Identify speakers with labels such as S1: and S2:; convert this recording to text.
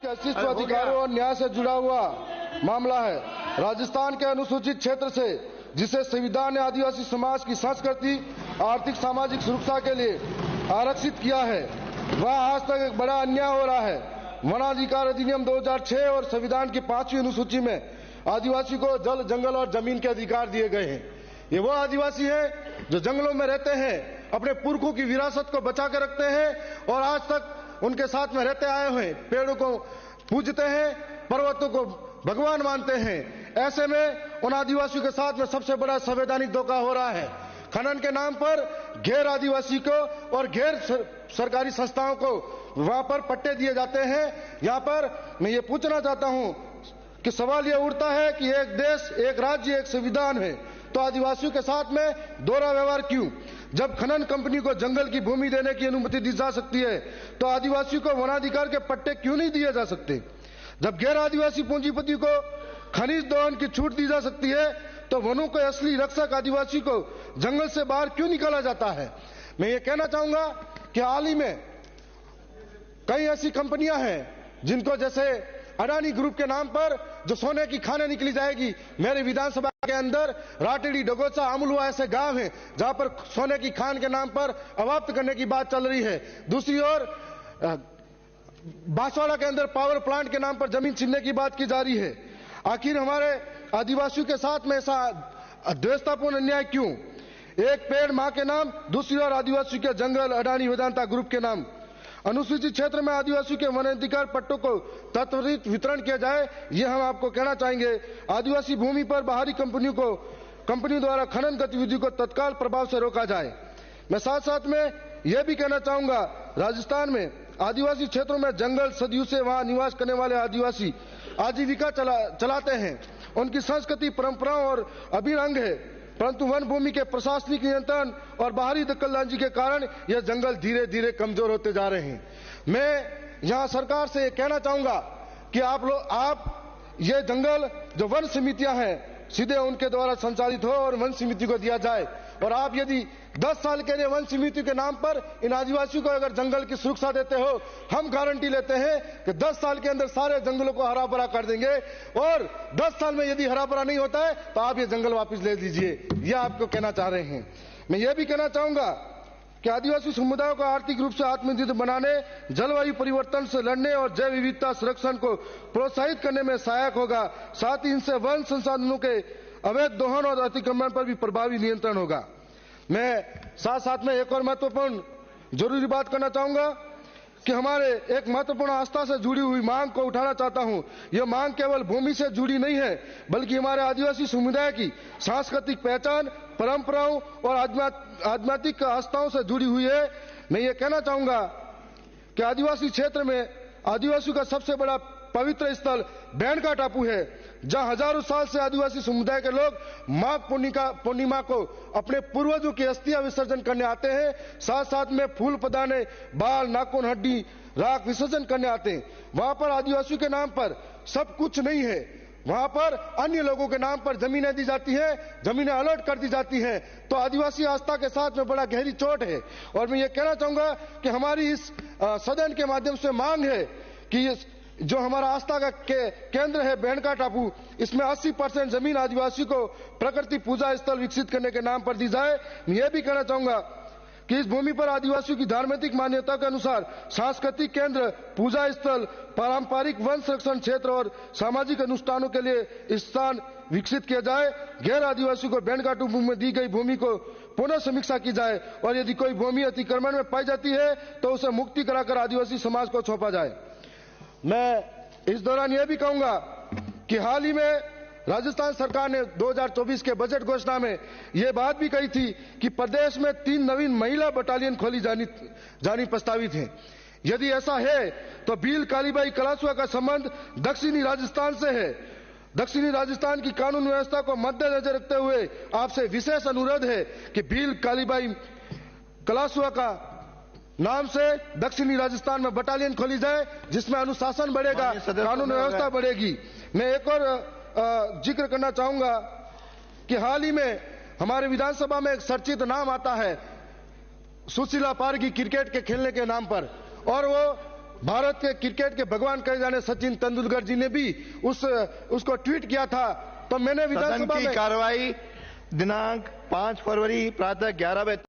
S1: अस्तित्व अधिकारों और न्याय से जुड़ा हुआ मामला है। राजस्थान के अनुसूचित क्षेत्र से जिसे संविधान ने आदिवासी समाज की संस्कृति आर्थिक सामाजिक सुरक्षा के लिए आरक्षित किया है, वह आज तक एक बड़ा अन्याय हो रहा है। वनाधिकार अधिनियम 2006 और संविधान की 5वीं अनुसूची में आदिवासी को जल, जंगल और जमीन के अधिकार दिए गए हैं। ये वो आदिवासी हैं जो जंगलों में रहते हैं, अपने पुरखों की विरासत को बचा के रखते हैं और आज तक उनके साथ में रहते आए हुए, पेड़ों को पूजते हैं, पर्वतों को भगवान मानते हैं। ऐसे में उन आदिवासियों के साथ में सबसे बड़ा संवैधानिक धोखा हो रहा है। खनन के नाम पर गैर आदिवासी को और गैर सरकारी संस्थाओं को वहां पर पट्टे दिए जाते हैं। यहाँ पर मैं ये पूछना चाहता हूं कि सवाल ये उठता है कि एक देश, एक राज्य, एक संविधान है, तो आदिवासियों के साथ में दोहरा व्यवहार क्यों? जब खनन कंपनी को जंगल की भूमि देने की अनुमति दी जा सकती है, तो आदिवासियों को वनाधिकार के पट्टे क्यों नहीं दिए जा सकते? जब गैर आदिवासी पूंजीपति को खनिज दोहन की छूट दी जा सकती है, तो वनों के असली रक्षक आदिवासी को जंगल से बाहर क्यों निकाला जाता है? मैं ये कहना चाहूंगा कि हाल ही में कई ऐसी कंपनियां हैं जिनको, जैसे अडानी ग्रुप के नाम पर जो सोने की खाने निकली जाएगी, मेरे विधानसभा के अंदर राटेड़ी, डगोचा, अमलुआ ऐसे गांव हैं जहां पर सोने की खान के नाम पर अवाप्त करने की बात चल रही है। दूसरी ओर बांसवाड़ा के अंदर पावर प्लांट के नाम पर जमीन छीनने की बात की जा रही है। आखिर हमारे आदिवासियों के साथ में ऐसा द्वेषतापूर्ण अन्याय क्यों? एक पेड़ मां के नाम, दूसरी ओर आदिवासियों के जंगल अडानी वेदांता ग्रुप के नाम। अनुसूचित क्षेत्र में आदिवासियों के वनाधिकार पट्टों को त्वरित वितरण किया जाए, ये हम आपको कहना चाहेंगे। आदिवासी भूमि पर बाहरी कंपनियों द्वारा खनन गतिविधि को तत्काल प्रभाव से रोका जाए। मैं साथ साथ में यह भी कहना चाहूंगा, राजस्थान में आदिवासी क्षेत्रों में जंगल सदियों से वहां निवास करने वाले आदिवासी आजीविका चलाते हैं। उनकी संस्कृति, परंपराओं और अभिन्न है, परंतु वन भूमि के प्रशासनिक नियंत्रण और बाहरी दखलंदाजी के कारण यह जंगल धीरे धीरे कमजोर होते जा रहे हैं। मैं यहां सरकार से कहना चाहूंगा कि आप ये जंगल जो वन समितियां हैं सीधे उनके द्वारा संचालित हो और वन समिति को दिया जाए। और आप यदि 10 साल के लिए वन समिति के नाम पर इन आदिवासियों को अगर जंगल की सुरक्षा देते हो, हम गारंटी लेते हैं कि 10 साल के अंदर सारे जंगलों को हरा भरा कर देंगे। और 10 साल में यदि हरा भरा नहीं होता है तो आप ये जंगल वापस ले लीजिए, यह आपको कहना चाह रहे हैं। मैं ये भी कहना चाहूंगा कि आदिवासी समुदायों को आर्थिक रूप से आत्मनिर्भर बनाने, जलवायु परिवर्तन से लड़ने और जैव विविधता संरक्षण को प्रोत्साहित करने में सहायक होगा। साथ ही इनसे वन संसाधनों के अवैध दोहन और अतिक्रमण पर भी प्रभावी नियंत्रण होगा। मैं साथ साथ में एक और महत्वपूर्ण जरूरी बात करना चाहूंगा कि हमारे एक महत्वपूर्ण आस्था से जुड़ी हुई मांग को उठाना चाहता हूं। यह मांग केवल भूमि से जुड़ी नहीं है, बल्कि हमारे आदिवासी समुदाय की सांस्कृतिक पहचान, परंपराओं और आध्यात्मिक आस्थाओं से जुड़ी हुई है। मैं ये कहना चाहूंगा कि आदिवासी क्षेत्र में आदिवासियों का सबसे बड़ा पवित्र स्थल बैंड का टापू है, जहां हजारों साल से आदिवासी समुदाय के लोग माघ पूर्णिमा को अपने पूर्वजों की अस्थियां विसर्जन करने आते हैं। साथ साथ में फूल पदाने, बाल, नाखून, हड्डी, राख विसर्जन करने आते हैं। वहां पर आदिवासियों के नाम पर सब कुछ नहीं है, वहां पर अन्य लोगों के नाम पर जमीनें दी जाती हैं, जमीनें अलर्ट कर दी जाती हैं। तो आदिवासी आस्था के साथ में बड़ा गहरी चोट है। और मैं ये कहना चाहूंगा कि हमारी इस सदन के माध्यम से मांग है कि जो हमारा आस्था का केंद्र है बैंड का टापू, इसमें 80% जमीन आदिवासी को प्रकृति पूजा स्थल विकसित करने के नाम पर दी जाए। मैं यह भी कहना चाहूंगा कि इस भूमि पर आदिवासियों की धार्मिक मान्यता के अनुसार सांस्कृतिक केंद्र, पूजा स्थल, पारंपरिक वन संरक्षण क्षेत्र और सामाजिक अनुष्ठानों के लिए स्थान विकसित किया जाए। गैर आदिवासियों को बैंड का टापू में दी गई भूमि को पुनः समीक्षा की जाए और यदि कोई भूमि अतिक्रमण में पाई जाती है तो उसे मुक्ति कराकर आदिवासी समाज को सौंपा जाए। मैं इस दौरान यह भी कहूंगा कि हाल ही में राजस्थान सरकार ने 2024 के बजट घोषणा में यह बात भी कही थी कि प्रदेश में 3 नवीन महिला बटालियन खोली जानी प्रस्तावित है। यदि ऐसा है तो भील, कालीबाई, कलासुआ का संबंध दक्षिणी राजस्थान से है। दक्षिणी राजस्थान की कानून व्यवस्था को मद्देनजर रखते हुए आपसे विशेष अनुरोध है कि भील, कालीबाई, कलासुआ का नाम से दक्षिणी राजस्थान में बटालियन खोली जाए, जिसमें अनुशासन बढ़ेगा, कानून व्यवस्था बढ़ेगी। मैं एक और जिक्र करना चाहूंगा कि हाल ही में हमारे विधानसभा में एक चर्चित नाम आता है सुशीला पारगी क्रिकेट के खेलने के नाम पर, और वो भारत के क्रिकेट के भगवान कहे जाने सचिन तेंदुलकर जी ने भी उसको ट्वीट किया था। तो मैंने
S2: सदन
S1: विधानसभा
S2: की
S1: में
S2: कार्रवाई दिनांक 5 फरवरी प्रातः 11 बजे